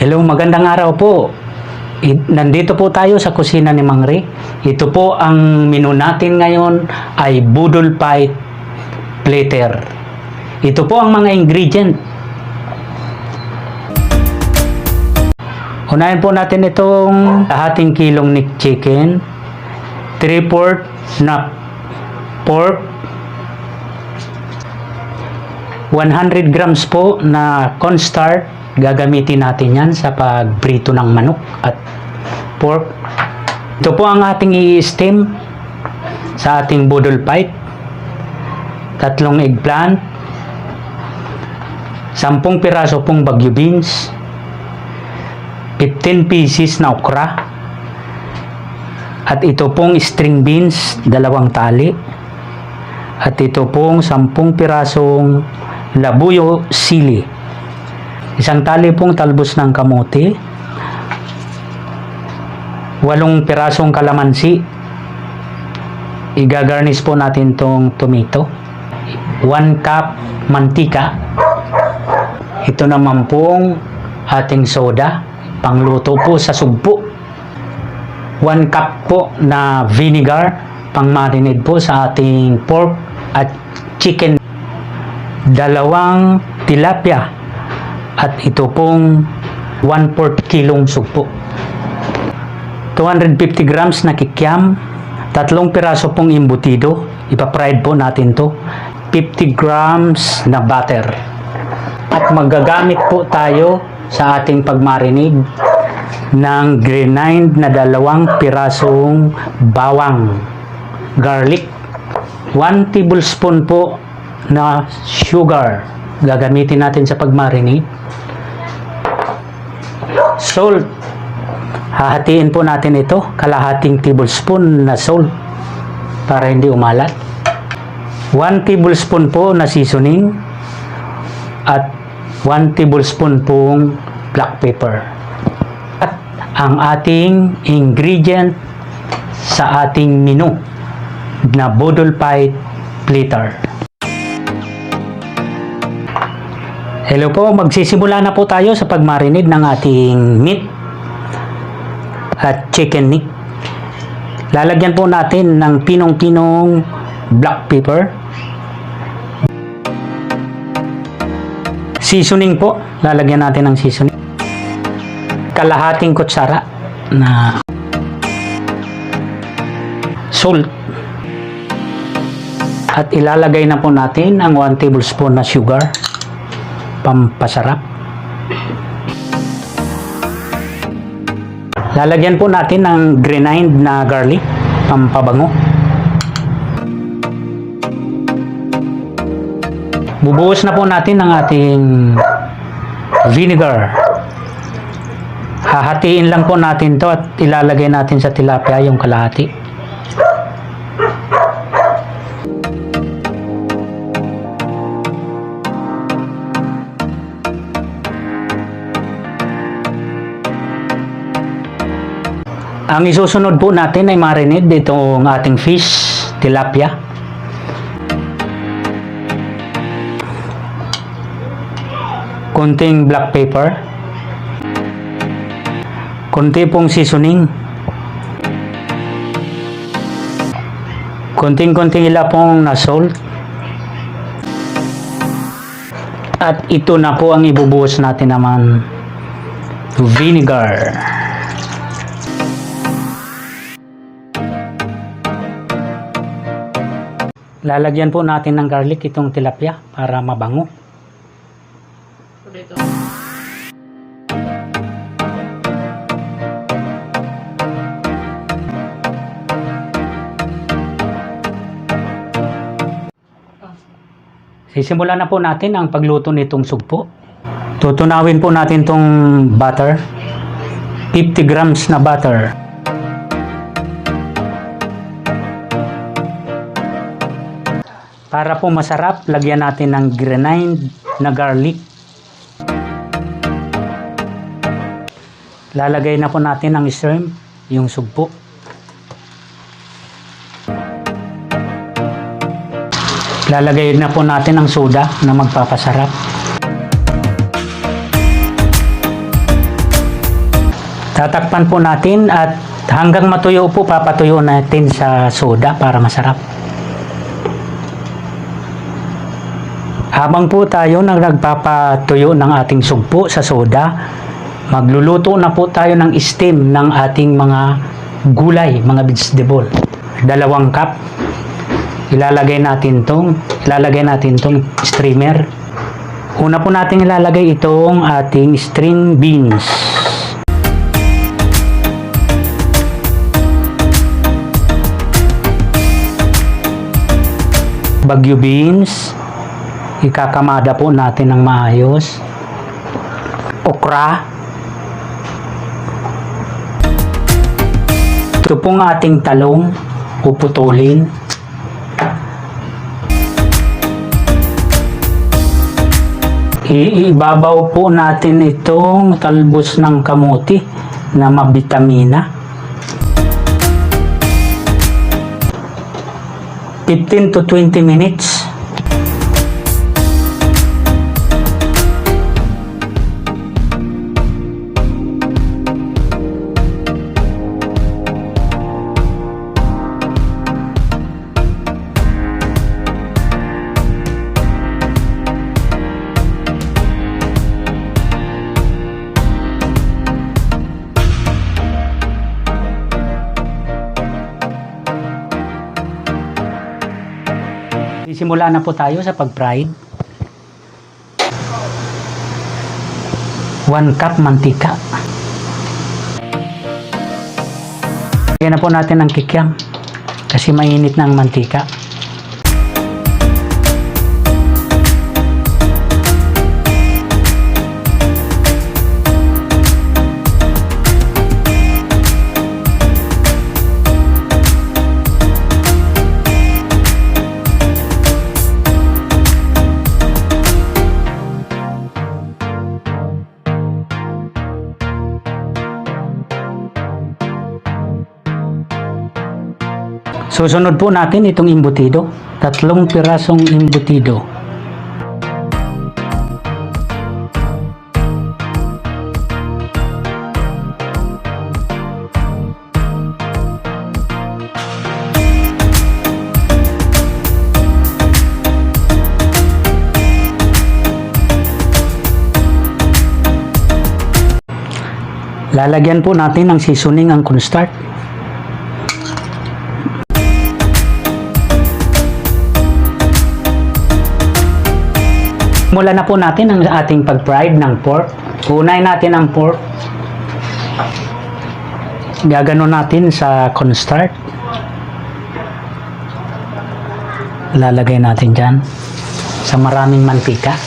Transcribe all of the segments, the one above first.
Hello, magandang araw po. Nandito po tayo sa kusina ni Mang Ray. Ito po ang menu natin ngayon ay Boodle pie platter. Ito po ang mga ingredient. Unahin po natin itong hating kilong neck chicken, 3/4 na pork, 100 grams po na cornstarch. Gagamitin natin yan sa pagprito ng manok at pork. Ito po ang ating i-steam sa ating boodle pie. 3 eggplant, 10 piraso pong baguio beans, 15 pieces na okra, at ito pong string beans, 2 tali, at ito pong 10 pirasong labuyo chilli, 1 tali pong talbos ng kamote, 8 pirasong kalamansi. Iga-garnish po natin tong tomato. 1 cup mantika. Ito naman pong ating soda, pangluto po sa sugpo. 1 cup po na vinegar, pang marinade po sa ating pork at chicken. 2 tilapia. At ito pong 1/4 kilong sugpo. 250 grams na kikiam. 3 piraso pong embutido. Ipa-fried po natin to. 50 grams na butter. At magagamit po tayo sa ating pagmarinade ng grenade na 2 pirasong bawang, garlic, 1 tablespoon po na sugar. Gagamitin natin sa pagmarinade. Salt. Hahatiin po natin ito. Kalahating tablespoon na salt para hindi umalat. 1 tablespoon po na seasoning. At 1 tablespoon pong black pepper. At ang ating ingredient sa ating menu na boodle pie platter. Hello po, magsisimula na po tayo sa pagmarinade ng ating meat at chicken neck. Lalagyan po natin ng pinong-pinong black pepper. Seasoning po, lalagyan natin ng seasoning. Kalahating kutsara na salt. At ilalagay na po natin ang 1 tablespoon na sugar, pampasarap. Lalagyan po natin ng grenade na garlic, pampabango. Bubuhos na po natin ang ating vinegar. Hahatiin lang po natin to at ilalagay natin sa tilapia yung kalahati. Ang isusunod po natin ay marinade itong ating fish, tilapia. Konting black pepper. Konti pong seasoning. Konting-konting ilapong na salt. At ito na po ang ibubuhos natin naman, vinegar. Lalagyan po natin ng garlic itong tilapia para mabango. Simulan na po natin ang pagluto nitong sugpo. Tutunawin po natin itong butter. 50 grams na butter. Para po masarap, lagyan natin ng grenade na garlic. Lalagay na po natin ang shrimp, yung sugpo. Lalagay na po natin ang soda na magpapasarap. Tatakpan po natin at hanggang matuyo po, papatuyo natin sa soda para masarap. Habang po tayo nagpapatuyo ng ating sugpo sa soda, magluluto na po tayo ng steam ng ating mga gulay, mga vegetable. 2 cup. Ilalagay natin tong streamer. Una po natin ilalagay itong ating string beans. Baguio beans. Ikakamada po natin ng maayos. Okra. Ito pong ating talong, puputulin. Ibabaw po natin itong talbos ng kamuti na mabitamina. 15 to 20 minutes. Simula na po tayo sa pag-fried. 1 cup mantika. Lagyan na po natin ang kikiam kasi mainit na ang mantika. Susunod po natin itong embutido. 3 pirasong embutido. Lalagyan po natin ng seasoning ang cornstarch. Mula na po natin ang ating pag-fried ng pork. Unahin natin ang pork. Gagano natin sa cornstarch. Lalagay natin dyan sa maraming mantika.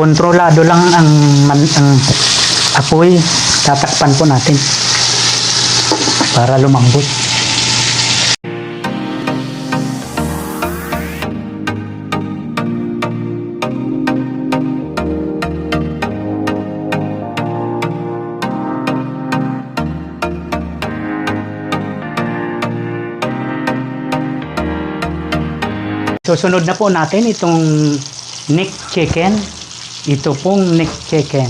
Kontrolado lang ang apoy. Tatakpan po natin para lumambot. Susunod na po natin itong neck chicken. Ito pong neck chicken.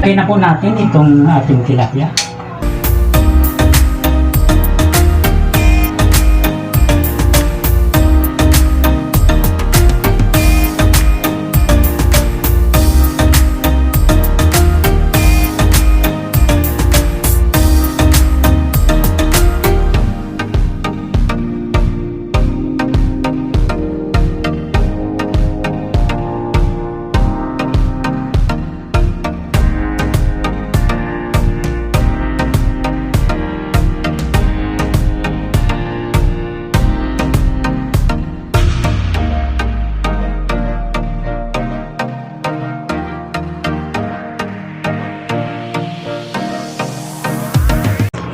Lagay na po natin itong ating tilapia.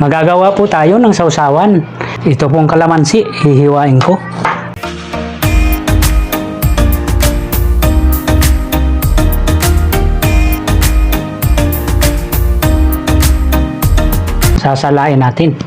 Magagawa po tayo ng sausawan. Ito pong kalamansi, hihiwain ko. Sasalain natin.